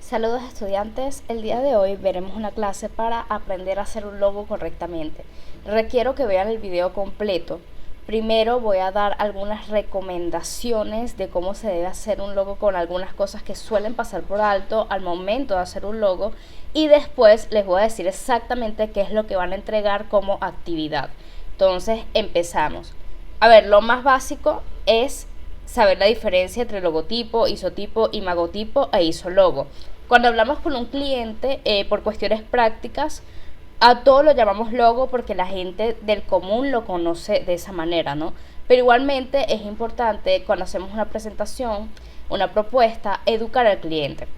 Saludos estudiantes, el día de hoy veremos una clase para aprender a hacer un logo correctamente. Requiero que vean el video completo. Primero voy a dar algunas recomendaciones de cómo se debe hacer un logo con algunas cosas que suelen pasar por alto al momento de hacer un logo y después les voy a decir exactamente qué es lo que van a entregar como actividad. Entonces empezamos. A ver, lo más básico es saber la diferencia entre logotipo, isotipo, imagotipo e isologo. Cuando hablamos con un cliente, por cuestiones prácticas, a todo lo llamamos logo porque la gente del común lo conoce de esa manera, ¿no? Pero igualmente es importante cuando hacemos una presentación, una propuesta, educar al cliente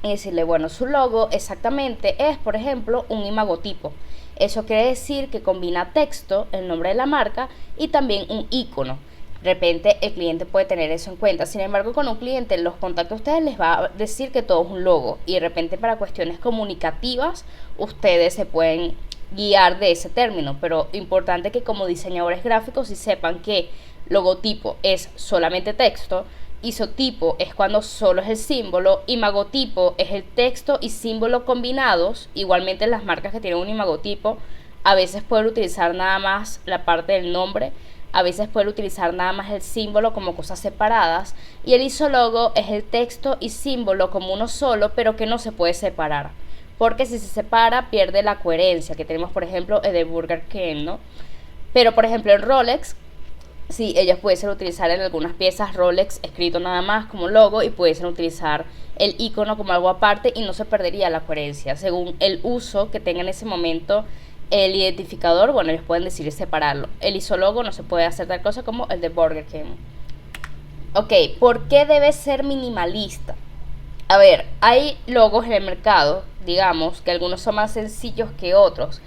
y decirle, bueno, su logo exactamente es, por ejemplo, un imagotipo. Eso quiere decir que combina texto, el nombre de la marca y también un icono. De repente el cliente puede tener eso en cuenta. Sin embargo, con un cliente los contactos a ustedes les va a decir que todo es un logo y de repente para cuestiones comunicativas ustedes se pueden guiar de ese término, pero importante que como diseñadores gráficos sí sepan que logotipo es solamente texto, isotipo es cuando solo es el símbolo, imagotipo es el texto y símbolo combinados. Igualmente las marcas que tienen un imagotipo a veces pueden utilizar nada más la parte del nombre, a veces pueden utilizar nada más el símbolo como cosas separadas, y el isólogo es el texto y símbolo como uno solo, pero que no se puede separar, porque si se separa pierde la coherencia que tenemos, por ejemplo, el de Burger King, ¿no? Pero por ejemplo en Rolex, sí, ellos pueden utilizar en algunas piezas Rolex escrito nada más como logo y pueden utilizar el icono como algo aparte y no se perdería la coherencia según el uso que tenga en ese momento el identificador. Bueno, ellos pueden decidir separarlo. El isólogo no se puede hacer tal cosa como el de Burger King. Ok, ¿por qué debe ser minimalista? A ver, hay logos en el mercado, digamos, que algunos son más sencillos que otros,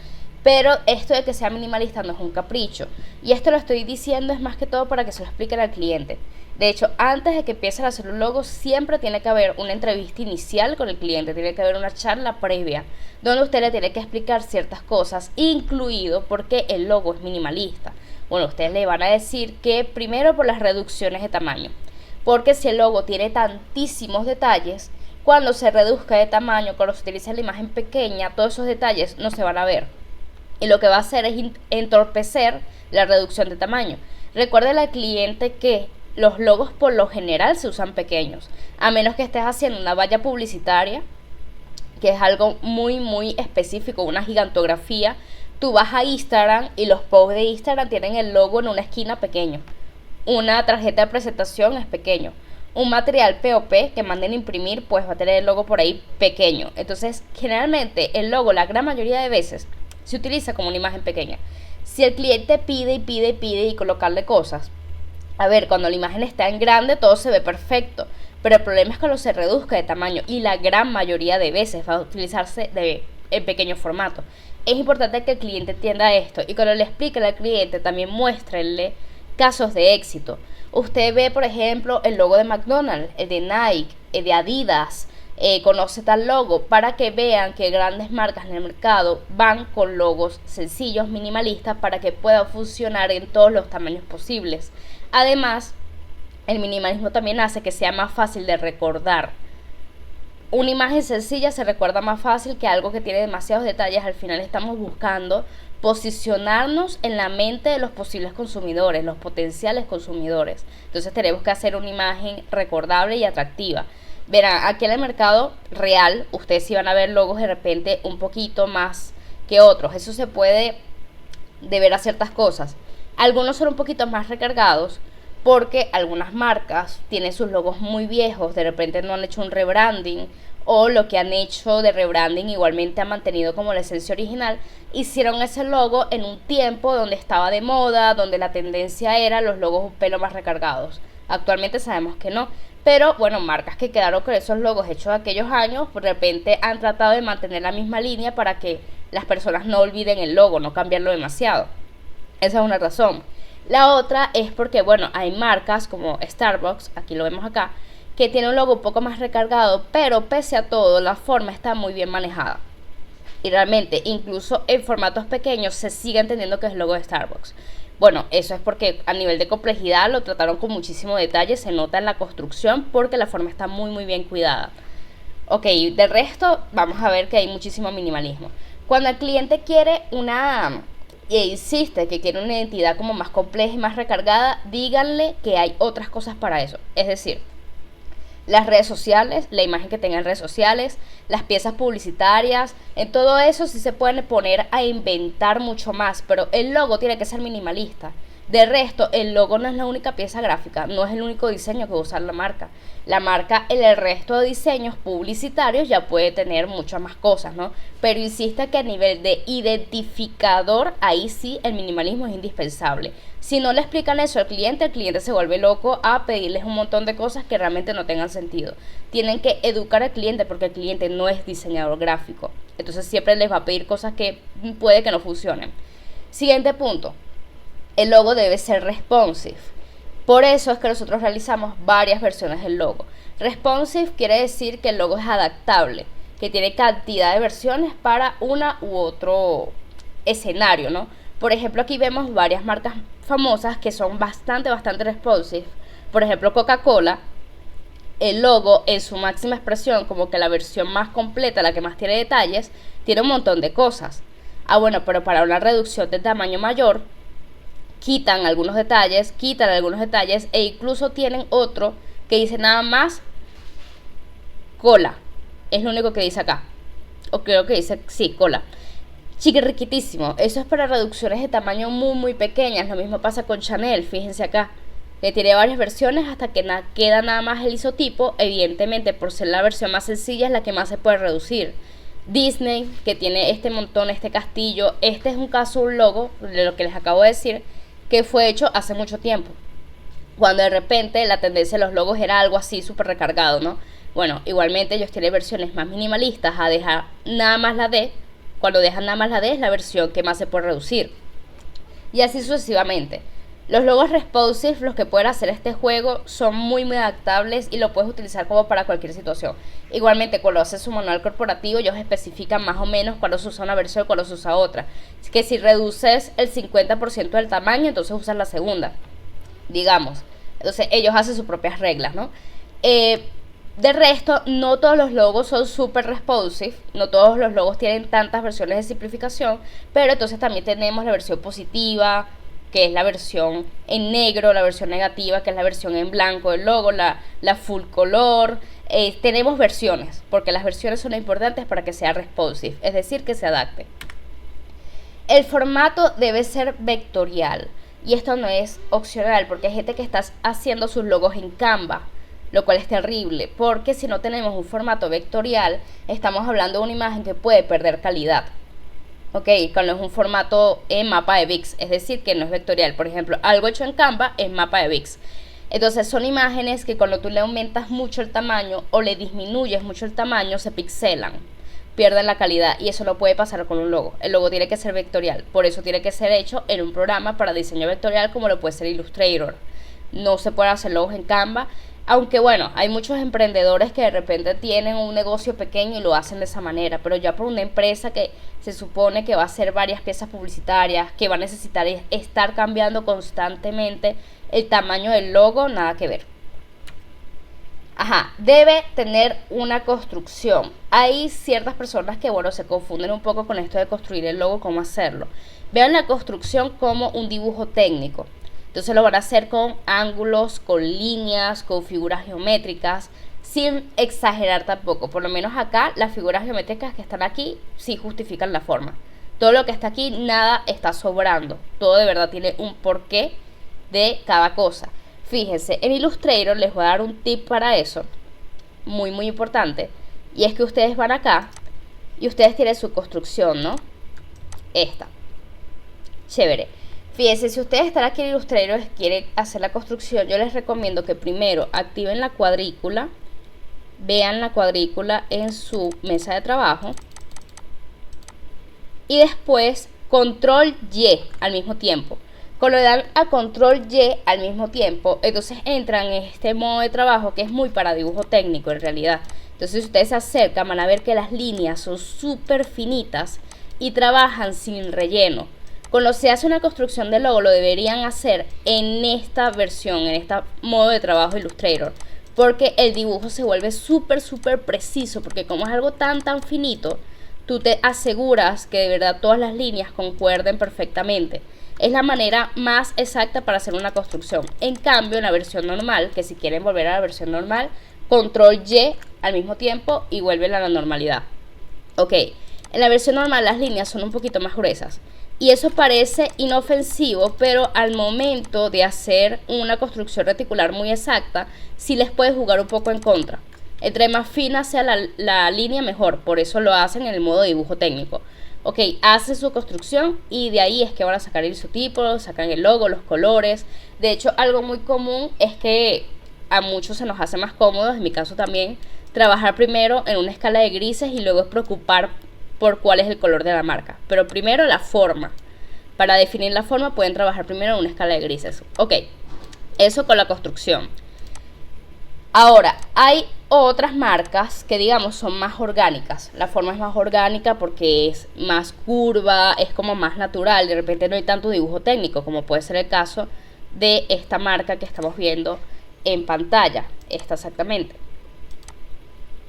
pero esto de que sea minimalista no es un capricho. Y esto lo estoy diciendo es más que todo para que se lo expliquen al cliente. De hecho, antes de que empiecen a hacer un logo, siempre tiene que haber una entrevista inicial con el cliente, tiene que haber una charla previa, donde usted le tiene que explicar ciertas cosas, incluido por qué el logo es minimalista. Bueno, ustedes le van a decir que primero por las reducciones de tamaño, porque si el logo tiene tantísimos detalles, cuando se reduzca de tamaño, cuando se utilice la imagen pequeña, todos esos detalles no se van a ver. Y lo que va a hacer es entorpecer la reducción de tamaño. Recuerde al cliente que los logos por lo general se usan pequeños, a menos que estés haciendo una valla publicitaria, que es algo muy específico, una gigantografía. Tú vas a Instagram y los posts de Instagram tienen el logo en una esquina pequeño. Una tarjeta de presentación es pequeño. Un material POP que manden a imprimir, pues va a tener el logo por ahí pequeño. Entonces, generalmente el logo, la gran mayoría de veces, se utiliza como una imagen pequeña. Si el cliente pide y colocarle cosas, a ver, cuando la imagen está en grande todo se ve perfecto, pero el problema es cuando se reduzca de tamaño y la gran mayoría de veces va a utilizarse en pequeño formato. Es importante que el cliente entienda esto y cuando le explique al cliente también muéstrenle casos de éxito. Usted ve, por ejemplo, el logo de McDonald's, el de Nike, el de Adidas, conoce tal logo, para que vean que grandes marcas en el mercado van con logos sencillos, minimalistas, para que puedan funcionar en todos los tamaños posibles. Además, el minimalismo también hace que sea más fácil de recordar. Una imagen sencilla se recuerda más fácil que algo que tiene demasiados detalles. Al final estamos buscando posicionarnos en la mente de los posibles consumidores, los potenciales consumidores. Entonces tenemos que hacer una imagen recordable y atractiva. Verán, aquí en el mercado real, ustedes sí van a ver logos de repente un poquito más que otros. Eso se puede deber a ciertas cosas. Algunos son un poquito más recargados porque algunas marcas tienen sus logos muy viejos, de repente no han hecho un rebranding, o lo que han hecho de rebranding igualmente han mantenido como la esencia original. Hicieron ese logo en un tiempo donde estaba de moda, donde la tendencia era los logos un pelo más recargados. Actualmente sabemos que no, pero bueno, marcas que quedaron con esos logos hechos de aquellos años, de repente han tratado de mantener la misma línea para que las personas no olviden el logo, no cambiarlo demasiado. Esa es una razón. La otra es porque, bueno, hay marcas como Starbucks, aquí lo vemos acá, que tiene un logo un poco más recargado, pero pese a todo, la forma está muy bien manejada. Y realmente, incluso en formatos pequeños, se sigue entendiendo que es el logo de Starbucks. Bueno, eso es porque a nivel de complejidad lo trataron con muchísimo detalle, se nota en la construcción porque la forma está muy bien cuidada. Ok, de resto vamos a ver que hay muchísimo minimalismo. Cuando el cliente quiere e insiste que quiere una identidad como más compleja y más recargada, díganle que hay otras cosas para eso. Es decir, las redes sociales, la imagen que tengan redes sociales, las piezas publicitarias, en todo eso sí se pueden poner a inventar mucho más, pero el logo tiene que ser minimalista. De resto, el logo no es la única pieza gráfica, no es el único diseño que va a usar la marca. La marca en el resto de diseños publicitarios ya puede tener muchas más cosas, ¿no? Pero insiste que a nivel de identificador, ahí sí el minimalismo es indispensable. Si no le explican eso al cliente, el cliente se vuelve loco a pedirles un montón de cosas que realmente no tengan sentido. Tienen que educar al cliente porque el cliente no es diseñador gráfico. Entonces siempre les va a pedir cosas que puede que no funcionen. Siguiente punto. El logo debe ser responsive. Por eso es que nosotros realizamos varias versiones del logo. Responsive quiere decir que el logo es adaptable, que tiene cantidad de versiones para una u otro escenario, ¿no? Por ejemplo, aquí vemos varias marcas famosas que son bastante responsive. Por ejemplo, Coca-Cola, el logo en su máxima expresión, como que la versión más completa, la que más tiene detalles, tiene un montón de cosas. Ah, bueno, pero para una reducción de tamaño mayor, quitan algunos detalles e incluso tienen otro que dice nada más cola. Es lo único que dice acá. O creo que dice, sí, cola. Chiquirriquitísimo. Eso es para reducciones de tamaño muy pequeñas. Lo mismo pasa con Chanel, fíjense acá. Que tiene varias versiones hasta que queda nada más el isotipo. Evidentemente, por ser la versión más sencilla, es la que más se puede reducir. Disney, que tiene este montón, este castillo. Este es un caso, un logo, de lo que les acabo de decir, que fue hecho hace mucho tiempo, cuando de repente la tendencia de los logos era algo así súper recargado, ¿no? Bueno, igualmente ellos tienen versiones más minimalistas a dejar nada más la D. Cuando dejan nada más la D es la versión que más se puede reducir. Y así sucesivamente. Los logos responsive, los que pueden hacer este juego, son muy adaptables y lo puedes utilizar como para cualquier situación. Igualmente, cuando haces su manual corporativo, ellos especifican más o menos cuando se usa una versión y cuando se usa otra. Es que si reduces el 50% del tamaño, entonces usas la segunda, digamos. Entonces ellos hacen sus propias reglas, ¿no? De resto, no todos los logos son súper responsive, no todos los logos tienen tantas versiones de simplificación, pero entonces también tenemos la versión positiva, que es la versión en negro, la versión negativa, que es la versión en blanco del logo, la full color. Tenemos versiones, porque las versiones son importantes para que sea responsive, es decir, que se adapte. El formato debe ser vectorial, y esto no es opcional, porque hay gente que está haciendo sus logos en Canva, lo cual es terrible, porque si no tenemos un formato vectorial, estamos hablando de una imagen que puede perder calidad. Ok, cuando es un formato en mapa de VIX, es decir, que no es vectorial. Por ejemplo, algo hecho en Canva es mapa de VIX. Entonces son imágenes que cuando tú le aumentas mucho el tamaño o le disminuyes mucho el tamaño, se pixelan, pierden la calidad, y eso no puede pasar con un logo. El logo tiene que ser vectorial, por eso tiene que ser hecho en un programa para diseño vectorial como lo puede ser Illustrator. No se puede hacer logos en Canva. Aunque bueno, hay muchos emprendedores que de repente tienen un negocio pequeño y lo hacen de esa manera, pero ya por una empresa que se supone que va a hacer varias piezas publicitarias, que va a necesitar estar cambiando constantemente el tamaño del logo, nada que ver. Debe tener una construcción. Hay ciertas personas que, bueno, se confunden un poco con esto de construir el logo, cómo hacerlo. Vean la construcción como un dibujo técnico. Entonces lo van a hacer con ángulos, con líneas, con figuras geométricas, sin exagerar tampoco. Por lo menos acá, las figuras geométricas que están aquí sí justifican la forma. Todo lo que está aquí, nada está sobrando. Todo de verdad tiene un porqué de cada cosa. Fíjense, en Illustrator les voy a dar un tip para eso, muy importante. Y es que ustedes van acá y ustedes tienen su construcción, ¿no? Esta. Chévere. Fíjense, si ustedes están aquí en Illustrator y quieren hacer la construcción, yo les recomiendo que primero activen la cuadrícula, vean la cuadrícula en su mesa de trabajo y después control Y al mismo tiempo. Cuando le dan a control Y al mismo tiempo, entonces entran en este modo de trabajo que es muy para dibujo técnico en realidad. Entonces si ustedes se acercan van a ver que las líneas son súper finitas y trabajan sin relleno. Cuando se hace una construcción de logo lo deberían hacer en esta versión, en este modo de trabajo Illustrator, porque el dibujo se vuelve súper preciso, porque como es algo tan finito, tú te aseguras que de verdad todas las líneas concuerden perfectamente. Es la manera más exacta para hacer una construcción. En cambio, en la versión normal, que si quieren volver a la versión normal, control Y al mismo tiempo y vuelven a la normalidad. Ok, en la versión normal las líneas son un poquito más gruesas. Y eso parece inofensivo, pero al momento de hacer una construcción reticular muy exacta, sí les puede jugar un poco en contra. Entre más fina sea la línea, mejor. Por eso lo hacen en el modo dibujo técnico. Ok, hace su construcción y de ahí es que van a sacar el isotipo, sacan el logo, los colores. De hecho, algo muy común es que a muchos se nos hace más cómodo, en mi caso también, trabajar primero en una escala de grises y luego preocupar por cuál es el color de la marca. Pero primero la forma. Para definir la forma pueden trabajar primero en una escala de grises. Ok, eso con la construcción. Ahora, hay otras marcas que digamos son más orgánicas. La forma es más orgánica porque es más curva, es como más natural. De repente no hay tanto dibujo técnico, como puede ser el caso de esta marca que estamos viendo en pantalla. Esta exactamente.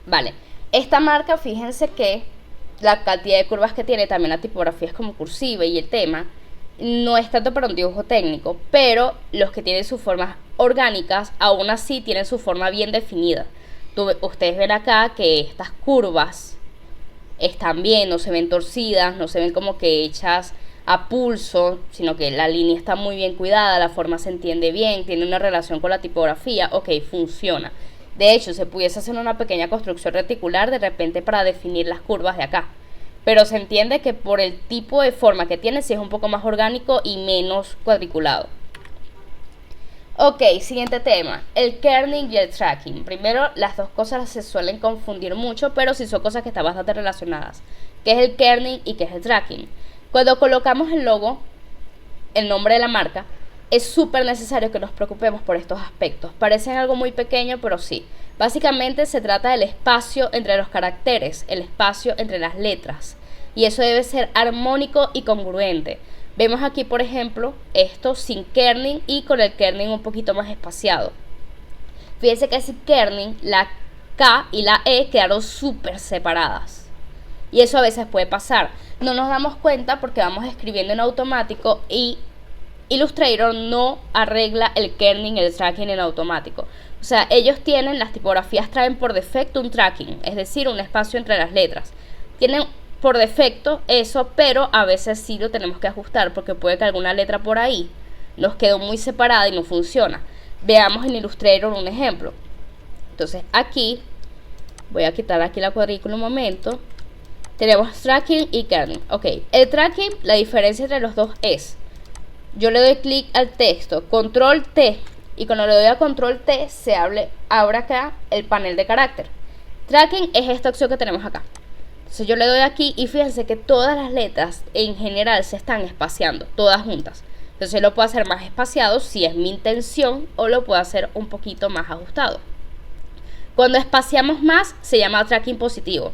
Vale, esta marca, fíjense que la cantidad de curvas que tiene, también la tipografía es como cursiva y el tema no es tanto para un dibujo técnico, pero los que tienen sus formas orgánicas aún así tienen su forma bien definida. Ustedes ven acá que estas curvas están bien, no se ven torcidas, no se ven como que hechas a pulso, sino que la línea está muy bien cuidada, la forma se entiende bien, tiene una relación con la tipografía, ok, funciona. De hecho, se pudiese hacer una pequeña construcción reticular de repente para definir las curvas de acá. Pero se entiende que por el tipo de forma que tiene, sí es un poco más orgánico y menos cuadriculado. Ok, siguiente tema, el kerning y el tracking. Primero, las dos cosas se suelen confundir mucho, pero sí son cosas que están bastante relacionadas. ¿Qué es el kerning y qué es el tracking? Cuando colocamos el logo, el nombre de la marca, es súper necesario que nos preocupemos por estos aspectos. Parecen algo muy pequeño, pero sí. Básicamente se trata del espacio entre los caracteres, el espacio entre las letras. Y eso debe ser armónico y congruente. Vemos aquí, por ejemplo, esto sin kerning y con el kerning un poquito más espaciado. Fíjense que sin kerning, la K y la E quedaron súper separadas. Y eso a veces puede pasar. No nos damos cuenta porque vamos escribiendo en automático y Illustrator no arregla el kerning, el tracking en automático. O sea, ellos tienen, las tipografías traen por defecto un tracking, es decir, un espacio entre las letras. Tienen por defecto eso, pero a veces sí lo tenemos que ajustar porque puede que alguna letra por ahí nos quedó muy separada y no funciona. Veamos en Illustrator un ejemplo. Entonces aquí, voy a quitar aquí la cuadrícula un momento. Tenemos tracking y kerning. Ok, el tracking, la diferencia entre los dos es, yo le doy clic al texto, control T, y cuando le doy a control T se abre acá el panel de carácter. Tracking es esta opción que tenemos acá. Entonces yo le doy aquí y fíjense que todas las letras en general se están espaciando, todas juntas. Entonces lo puedo hacer más espaciado si es mi intención o lo puedo hacer un poquito más ajustado. Cuando espaciamos más se llama tracking positivo.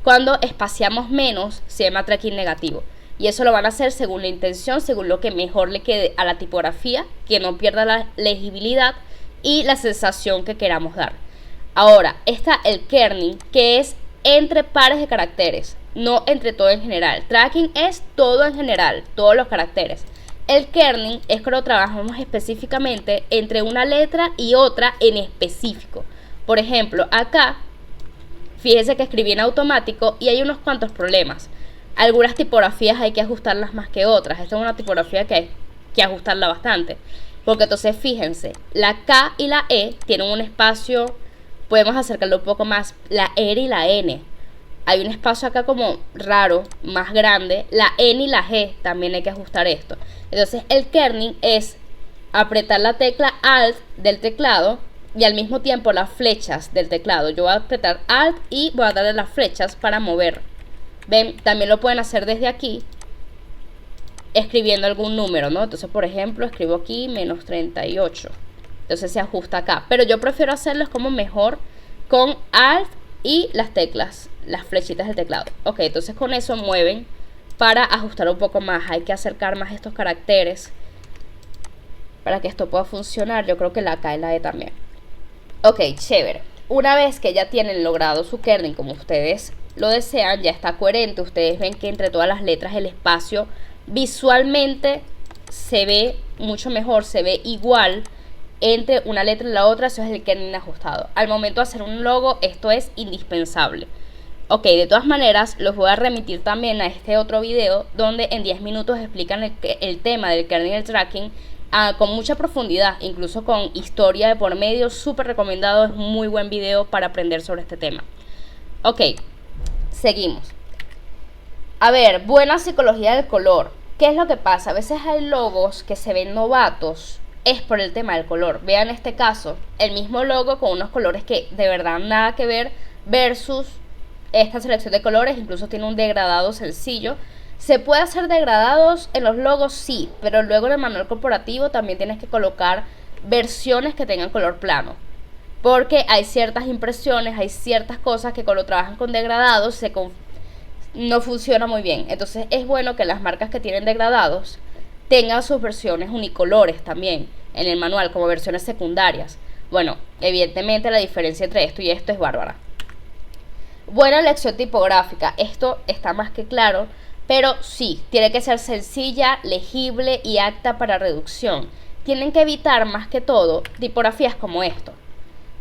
Cuando espaciamos menos se llama tracking negativo. Y eso lo van a hacer según la intención, según lo que mejor le quede a la tipografía, que no pierda la legibilidad y la sensación que queramos dar. Ahora, está el kerning, que es entre pares de caracteres, no entre todo en general. Tracking es todo en general, todos los caracteres. El kerning es cuando trabajamos específicamente entre una letra y otra en específico. Por ejemplo, acá, fíjense que escribí en automático y hay unos cuantos problemas. Algunas tipografías hay que ajustarlas más que otras. Esta es una tipografía que hay que ajustarla bastante. Porque entonces fíjense, la K y la E tienen un espacio, podemos acercarlo un poco más, la R y la N. Hay un espacio acá como raro, más grande. La N y la G también hay que ajustar esto. Entonces el kerning es apretar la tecla Alt del teclado y al mismo tiempo las flechas del teclado. Yo voy a apretar Alt y voy a darle las flechas para mover. Ven, también lo pueden hacer desde aquí, escribiendo algún número, ¿no? Entonces, por ejemplo, escribo aquí menos 38. Entonces se ajusta acá. Pero yo prefiero hacerlos como mejor con Alt y las teclas, las flechitas del teclado. Ok, entonces con eso mueven para ajustar un poco más. Hay que acercar más estos caracteres para que esto pueda funcionar. Yo creo que la K y la E también. Ok, chévere. Una vez que ya tienen logrado su kerning como ustedes lo desean, ya está coherente. Ustedes ven que entre todas las letras el espacio visualmente se ve mucho mejor, se ve igual entre una letra y la otra. Eso es el kerning ajustado. Al momento de hacer un logo, esto es indispensable. Ok, de todas maneras, los voy a remitir también a este otro video donde en 10 minutos explican el tema del kerning y el tracking con mucha profundidad, incluso con historia de por medio. Súper recomendado, es un muy buen video para aprender sobre este tema. Ok, seguimos. A ver, buena psicología del color. ¿Qué es lo que pasa? A veces hay logos que se ven novatos, es por el tema del color. Vean este caso, el mismo logo con unos colores que de verdad nada que ver versus esta selección de colores. Incluso tiene un degradado sencillo. ¿Se puede hacer degradados en los logos? Sí, pero luego en el manual corporativo también tienes que colocar versiones que tengan color plano, porque hay ciertas impresiones, hay ciertas cosas que cuando trabajan con degradados no funciona muy bien. Entonces es bueno que las marcas que tienen degradados tengan sus versiones unicolores también en el manual como versiones secundarias. Bueno, evidentemente la diferencia entre esto y esto es bárbara. Buena elección tipográfica, esto está más que claro, pero sí, tiene que ser sencilla, legible y apta para reducción. Tienen que evitar más que todo tipografías como esto.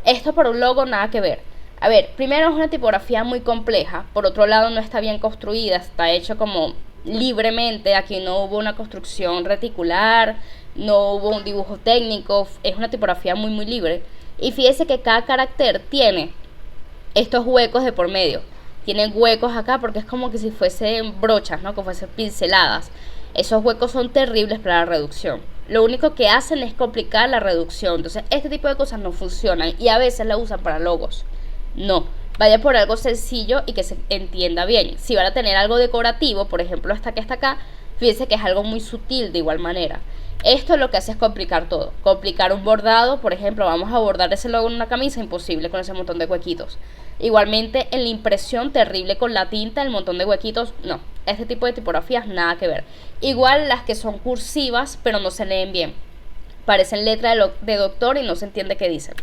Esto por un logo nada que ver. A ver, primero es una tipografía muy compleja, por otro lado no está bien construida, está hecho como libremente. Aquí no hubo una construcción reticular, no hubo un dibujo técnico, es una tipografía muy libre. Y fíjese que cada carácter tiene estos huecos de por medio. Tienen huecos acá porque es como que si fuesen brochas, ¿no? Como fuesen pinceladas. Esos huecos son terribles para la reducción. Lo único que hacen es complicar la reducción. Entonces este tipo de cosas no funcionan y a veces la usan para logos. No, vaya por algo sencillo y que se entienda bien. Si van a tener algo decorativo, por ejemplo esta que está acá, fíjense que es algo muy sutil de igual manera. Esto lo que hace es complicar todo. Complicar un bordado, por ejemplo, vamos a bordar ese logo en una camisa, imposible con ese montón de huequitos. Igualmente en la impresión, terrible con la tinta, el montón de huequitos, no. Este tipo de tipografías nada que ver. Igual las que son cursivas pero no se leen bien. Parecen letra de doctor y no se entiende qué dicen.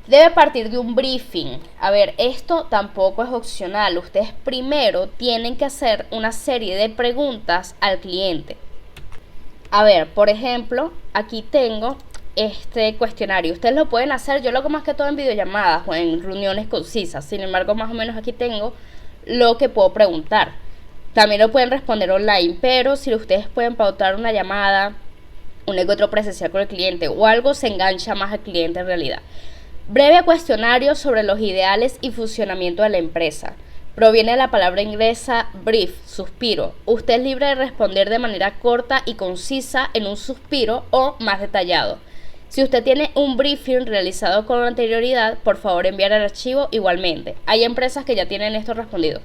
Debe partir de un briefing. A ver, esto tampoco es opcional. Ustedes primero tienen que hacer una serie de preguntas al cliente. A ver, por ejemplo, aquí tengo este cuestionario. Ustedes lo pueden hacer, yo lo hago más que todo en videollamadas o en reuniones concisas. Sin embargo, más o menos aquí tengo lo que puedo preguntar. También lo pueden responder online, pero si ustedes pueden pautar una llamada, un encuentro presencial con el cliente o algo, se engancha más al cliente en realidad. Breve cuestionario sobre los ideales y funcionamiento de la empresa. Proviene de la palabra inglesa brief, suspiro. Usted es libre de responder de manera corta y concisa en un suspiro o más detallado. Si usted tiene un briefing realizado con anterioridad, por favor enviar el archivo igualmente. Hay empresas que ya tienen esto respondido.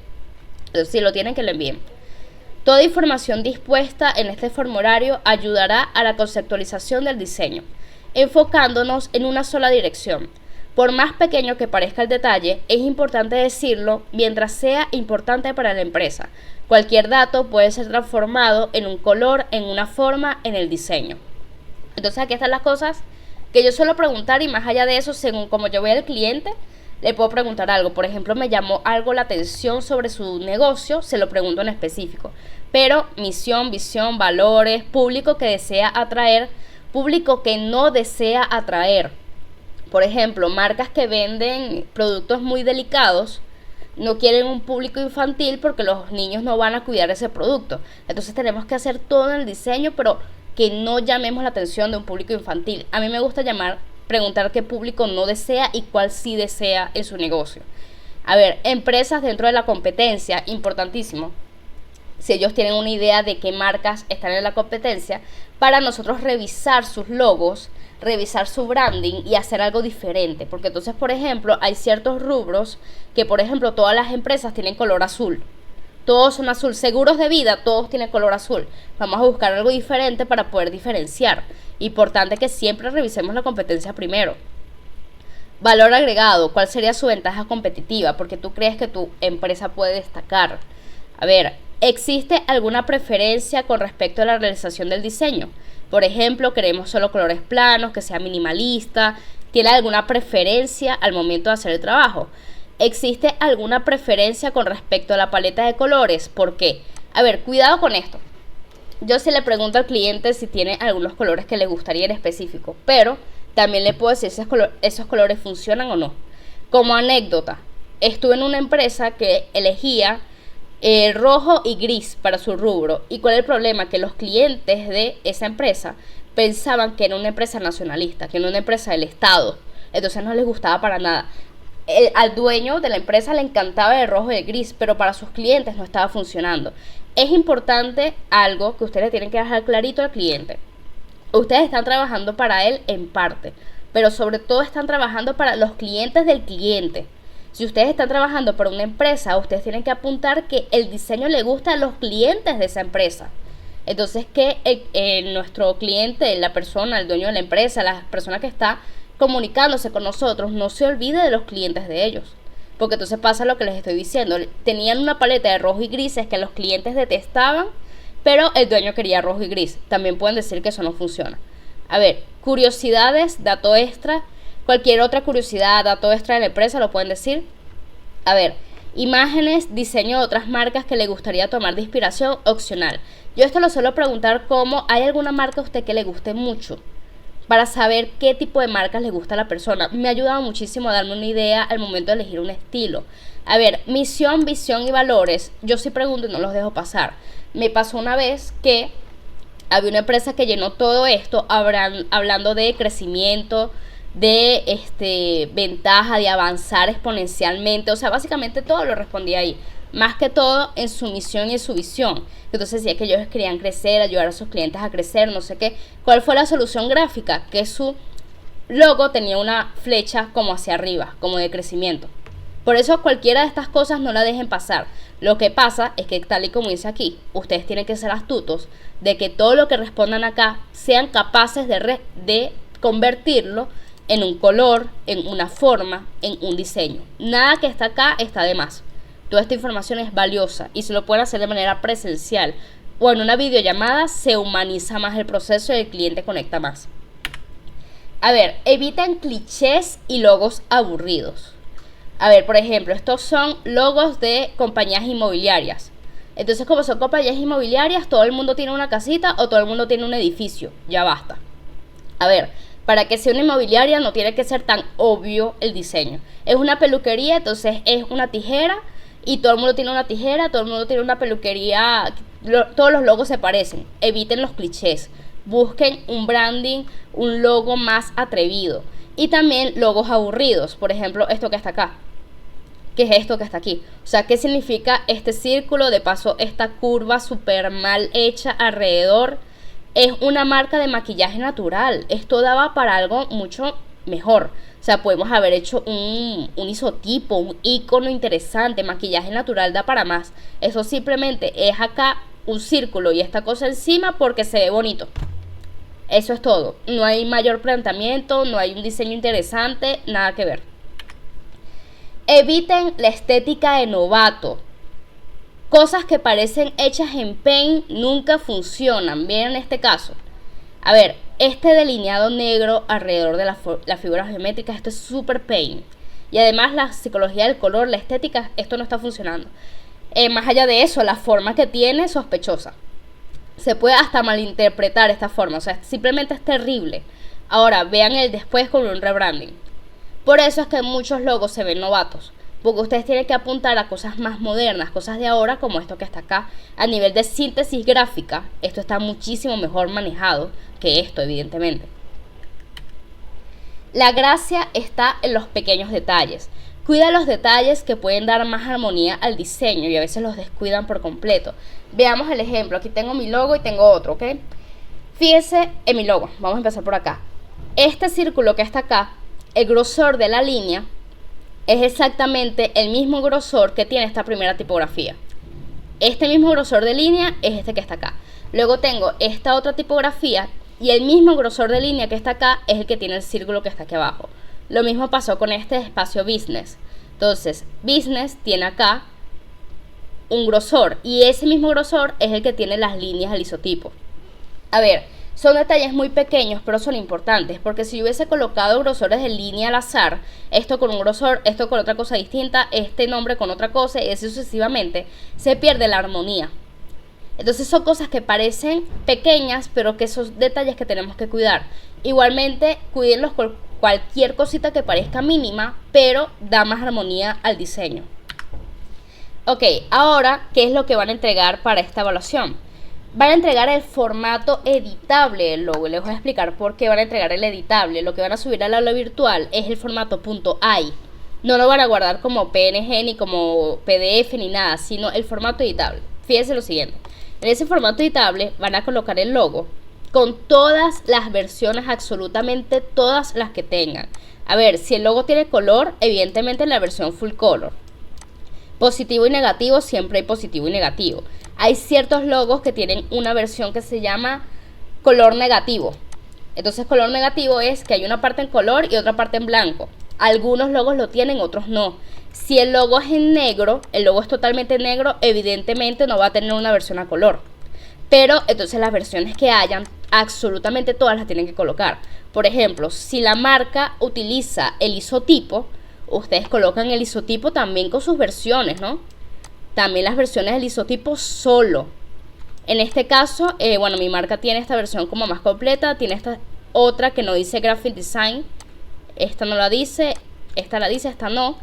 Entonces, si lo tienen, que lo envíen. Toda información dispuesta en este formulario ayudará a la conceptualización del diseño, enfocándonos en una sola dirección. Por más pequeño que parezca el detalle, es importante decirlo mientras sea importante para la empresa. Cualquier dato puede ser transformado en un color, en una forma, en el diseño. Entonces aquí están las cosas que yo suelo preguntar y más allá de eso, según como yo vea al cliente, le puedo preguntar algo. Por ejemplo, me llamó algo la atención sobre su negocio, se lo pregunto en específico. Pero misión, visión, valores, público que desea atraer, público que no desea atraer. Por ejemplo, marcas que venden productos muy delicados no quieren un público infantil porque los niños no van a cuidar ese producto. Entonces tenemos que hacer todo en el diseño, pero que no llamemos la atención de un público infantil. A mí me gusta preguntar qué público no desea y cuál sí desea en su negocio. A ver, empresas dentro de la competencia, importantísimo. Si ellos tienen una idea de qué marcas están en la competencia, para nosotros revisar sus logos, revisar su branding y hacer algo diferente. Porque entonces, por ejemplo, hay ciertos rubros que, por ejemplo, todas las empresas tienen color azul. Todos son azul. Seguros de vida, todos tienen color azul. Vamos a buscar algo diferente para poder diferenciar. Importante que siempre revisemos la competencia primero. Valor agregado. ¿Cuál sería su ventaja competitiva? Porque tú crees que tu empresa puede destacar. A ver, ¿existe alguna preferencia con respecto a la realización del diseño? Por ejemplo, queremos solo colores planos, que sea minimalista, ¿Tiene alguna preferencia al momento de hacer el trabajo? ¿Existe alguna preferencia con respecto a la paleta de colores? ¿Por qué? A ver, cuidado con esto. Yo sí le pregunto al cliente si tiene algunos colores que le gustaría en específico, pero también le puedo decir si esos colores funcionan o no. Como anécdota, estuve en una empresa que elegía rojo y gris para su rubro. ¿Y cuál es el problema? Que los clientes de esa empresa pensaban que era una empresa nacionalista, que era una empresa del Estado. Entonces no les gustaba para nada. Al dueño de la empresa le encantaba el rojo y el gris, pero para sus clientes no estaba funcionando. Es importante algo que ustedes tienen que dejar clarito al cliente. Ustedes están trabajando para él en parte, pero sobre todo están trabajando para los clientes del cliente. Si ustedes están trabajando para una empresa, ustedes tienen que apuntar que el diseño le gusta a los clientes de esa empresa. Entonces que nuestro cliente, la persona, el dueño de la empresa, la persona que está comunicándose con nosotros, no se olvide de los clientes de ellos. Porque entonces pasa lo que les estoy diciendo. Tenían una paleta de rojo y grises que los clientes detestaban, pero el dueño quería rojo y gris. También pueden decir que eso no funciona. A ver, curiosidades, dato extra. Cualquier otra curiosidad, dato extra de la empresa lo pueden decir. A ver, imágenes, diseño de otras marcas que le gustaría tomar de inspiración, opcional. Yo esto lo suelo preguntar como, ¿hay alguna marca a usted que le guste mucho? Para saber qué tipo de marcas le gusta a la persona. Me ha ayudado muchísimo a darme una idea al momento de elegir un estilo. A ver, misión, visión y valores. Yo sí pregunto y no los dejo pasar. Me pasó una vez que había una empresa que llenó todo esto hablando de crecimiento, de ventaja, de avanzar exponencialmente. O sea, básicamente todo lo respondía ahí. Más que todo en su misión y en su visión. Entonces decía que ellos querían crecer, ayudar a sus clientes a crecer, no sé qué. ¿Cuál fue la solución gráfica? Que su logo tenía una flecha como hacia arriba, como de crecimiento. Por eso cualquiera de estas cosas no la dejen pasar. Lo que pasa es que, tal y como dice aquí, ustedes tienen que ser astutos de que todo lo que respondan acá sean capaces de convertirlo en un color, en una forma, en un diseño. Nada que está acá está de más. Toda esta información es valiosa y si lo pueden hacer de manera presencial o en una videollamada, se humaniza más el proceso y el cliente conecta más. A ver, eviten clichés y logos aburridos. A ver, por ejemplo, estos son logos de compañías inmobiliarias. Entonces, como son compañías inmobiliarias, todo el mundo tiene una casita o todo el mundo tiene un edificio. Ya basta. A ver, para que sea una inmobiliaria no tiene que ser tan obvio el diseño. Es una peluquería, entonces es una tijera y todo el mundo tiene una tijera, todo el mundo tiene una peluquería, todos los logos se parecen. Eviten los clichés. Busquen un branding, un logo más atrevido. Y también logos aburridos. Por ejemplo, esto que está acá. ¿Qué es esto que está aquí? O sea, ¿qué significa este círculo? De paso, esta curva súper mal hecha alrededor. Es una marca de maquillaje natural. Esto daba para algo mucho mejor. O sea, podemos haber hecho un isotipo, un icono interesante. Maquillaje natural da para más. Eso simplemente es acá un círculo y esta cosa encima porque se ve bonito. Eso es todo. No hay mayor planteamiento, no hay un diseño interesante, nada que ver. Eviten la estética de novato. Cosas que parecen hechas en Paint nunca funcionan. Bien, en este caso. A ver, este delineado negro alrededor de las figuras geométricas, esto es súper Paint. Y además la psicología del color, la estética, esto no está funcionando. Más allá de eso, la forma que tiene es sospechosa. Se puede hasta malinterpretar esta forma, o sea, simplemente es terrible. Ahora, vean el después con un rebranding. Por eso es que muchos logos se ven novatos, porque ustedes tienen que apuntar a cosas más modernas, cosas de ahora como esto que está acá. A nivel de síntesis gráfica, esto está muchísimo mejor manejado que esto, evidentemente. La gracia está en los pequeños detalles. Cuida los detalles que pueden dar más armonía al diseño y a veces los descuidan por completo. Veamos el ejemplo. Aquí tengo mi logo y tengo otro, ¿ok? Fíjense en mi logo. Vamos a empezar por acá. Este círculo que está acá, el grosor de la línea es exactamente el mismo grosor que tiene esta primera tipografía. Este mismo grosor de línea es este que está acá. Luego tengo esta otra tipografía y el mismo grosor de línea que está acá es el que tiene el círculo que está aquí abajo. Lo mismo pasó con este espacio business. Entonces, business tiene acá un grosor y ese mismo grosor es el que tiene las líneas del isotipo. A ver, Son detalles muy pequeños, pero son importantes, porque si yo hubiese colocado grosores de línea al azar, esto con un grosor, esto con otra cosa distinta, este nombre con otra cosa, y así sucesivamente, se pierde la armonía. Entonces son cosas que parecen pequeñas, pero que son detalles que tenemos que cuidar. Igualmente, cuídenlos con cualquier cosita que parezca mínima, pero da más armonía al diseño. Ok, ahora, ¿qué es lo que van a entregar para esta evaluación? Van a entregar el formato editable del logo. Les voy a explicar por qué van a entregar el editable. Lo que van a subir al aula virtual es el formato .ai. No lo van a guardar como PNG ni como PDF ni nada, sino el formato editable. Fíjense lo siguiente. En ese formato editable van a colocar el logo con todas las versiones, absolutamente todas las que tengan. A ver, si el logo tiene color, evidentemente en la versión full color. Positivo y negativo, siempre hay positivo y negativo. Hay ciertos logos que tienen una versión que se llama color negativo. Entonces color negativo es que hay una parte en color y otra parte en blanco. Algunos logos lo tienen, otros no. Si el logo es en negro, el logo es totalmente negro, evidentemente no va a tener una versión a color. Pero entonces las versiones que hayan, absolutamente todas las tienen que colocar. Por ejemplo, si la marca utiliza el isotipo, ustedes colocan el isotipo también con sus versiones, ¿no? También las versiones del isotipo solo. En este caso, bueno, mi marca tiene esta versión como más completa. Tiene esta otra que no dice Graphic Design. Esta no la dice, esta la dice, esta no.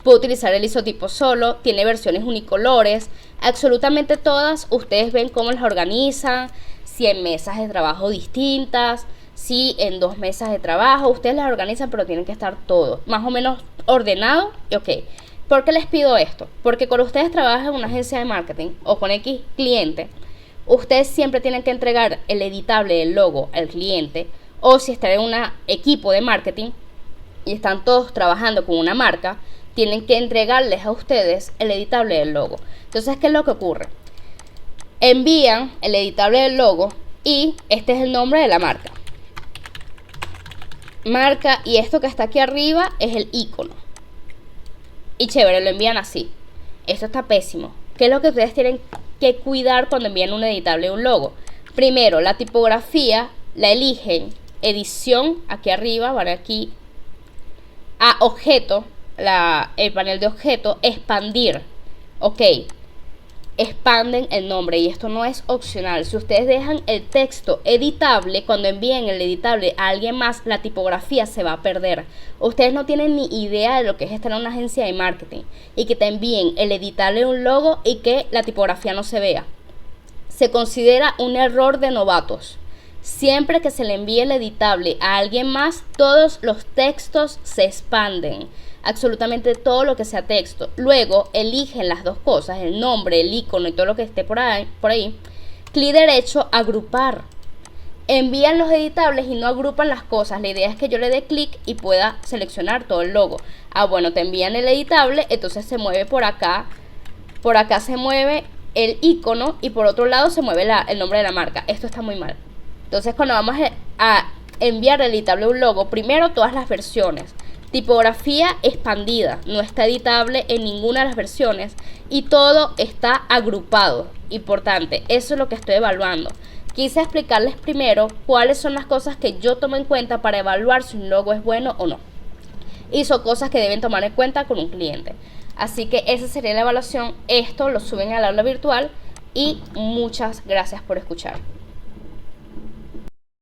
Puedo utilizar el isotipo solo. Tiene versiones unicolores. Absolutamente todas, ustedes ven cómo las organizan. Si en mesas de trabajo distintas, si en 2 mesas de trabajo. Ustedes las organizan, pero tienen que estar todo más o menos ordenado y ok. ¿Por qué les pido esto? Porque cuando ustedes trabajan en una agencia de marketing o con X cliente, ustedes siempre tienen que entregar el editable del logo al cliente, o si están en un equipo de marketing y están todos trabajando con una marca, tienen que entregarles a ustedes el editable del logo. Entonces, ¿qué es lo que ocurre? Envían el editable del logo y este es el nombre de la marca. Marca, y esto que está aquí arriba es el icono. Y chévere, lo envían así. Esto está pésimo. ¿Qué es lo que ustedes tienen que cuidar cuando envían un editable de un logo? Primero, la tipografía la eligen. Edición, aquí arriba, van aquí a objeto, el panel de objeto, expandir. Ok, expanden el nombre y esto no es opcional. Si ustedes dejan el texto editable, cuando envíen el editable a alguien más, la tipografía se va a perder. Ustedes no tienen ni idea de lo que es estar en una agencia de marketing y que te envíen el editable de un logo y que la tipografía no se vea. Se considera un error de novatos. Siempre que se le envíe el editable a alguien más, todos los textos se expanden. Absolutamente todo lo que sea texto. Luego eligen las dos cosas, el nombre, el icono y todo lo que esté por ahí. Clic derecho, agrupar. Envían los editables y no agrupan las cosas. La idea es que yo le dé clic y pueda seleccionar todo el logo. Ah, bueno, te envían el editable, entonces se mueve por acá. Por acá se mueve el icono y por otro lado se mueve el nombre de la marca. Esto está muy mal. Entonces, cuando vamos a enviar el editable a un logo, primero todas las versiones. Tipografía expandida, no está editable en ninguna de las versiones y todo está agrupado. Importante, eso es lo que estoy evaluando. Quise explicarles primero cuáles son las cosas que yo tomo en cuenta para evaluar si un logo es bueno o no. Y son cosas que deben tomar en cuenta con un cliente. Así que esa sería la evaluación. Esto lo suben al aula virtual y muchas gracias por escuchar.